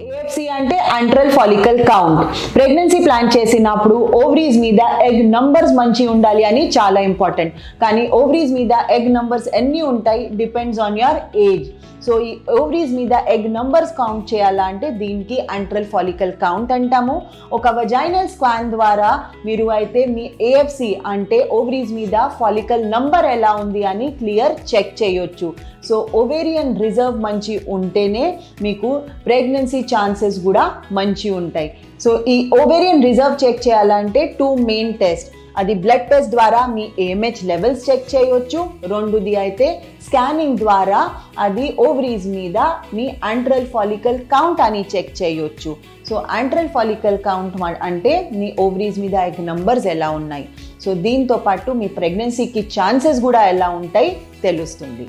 AFC అంటే antral follicle count. Pregnancy plan చేసినప్పుడు ovaries మీద ఎగ్ నంబర్స్ మంచి ఉండాలి అని చాలా ఇంపార్టెంట్. కానీ ఓవరీస్ మీద ఎగ్ నంబర్స్ ఎన్ని ఉంటాయి depends on your age. So ఈ ఓవరీస్ మీద ఎగ్ నంబర్స్ కౌంట్ చేయాలంటే దీనికి యాంట్రల్ ఫాలికల్ కౌంట్ అంటాము. ఒక వజైనల్ స్కాన్ ద్వారా మీరు అయితే మీ AFC అంటే ఓవరీస్ మీద ఫాలికల్ నంబర్ ఎలా ఉంది అని క్లియర్ చెక్ చేయొచ్చు. సో ఓవేరియన్ రిజర్వ్ మంచి ఉంటేనే మీకు ప్రెగ్నెన్సీ ఛాన్సెస్ కూడా మంచి ఉంటాయి. సో ఈ ఓవేరియన్ రిజర్వ్ చెక్ చేయాలంటే 2 మెయిన్ టెస్ట్. అది బ్లడ్ టెస్ట్ ద్వారా మీ AMH లెవెల్స్ చెక్ చేయొచ్చు. రెండోది అయితే స్కానింగ్ ద్వారా అది ఓవరీస్ మీద మీ యాంట్రల్ ఫాలికల్ కౌంట్ అని చెక్ చేయొచ్చు. సో యాంట్రల్ ఫాలికల్ కౌంట్ అంటే మీ ఓవరీస్ మీద ఎగ్ నంబర్స్ ఎలా ఉన్నాయి. సో దీంతో పాటు మీ ప్రెగ్నెన్సీకి ఛాన్సెస్ కూడా ఎలా ఉంటాయి తెలుస్తుంది.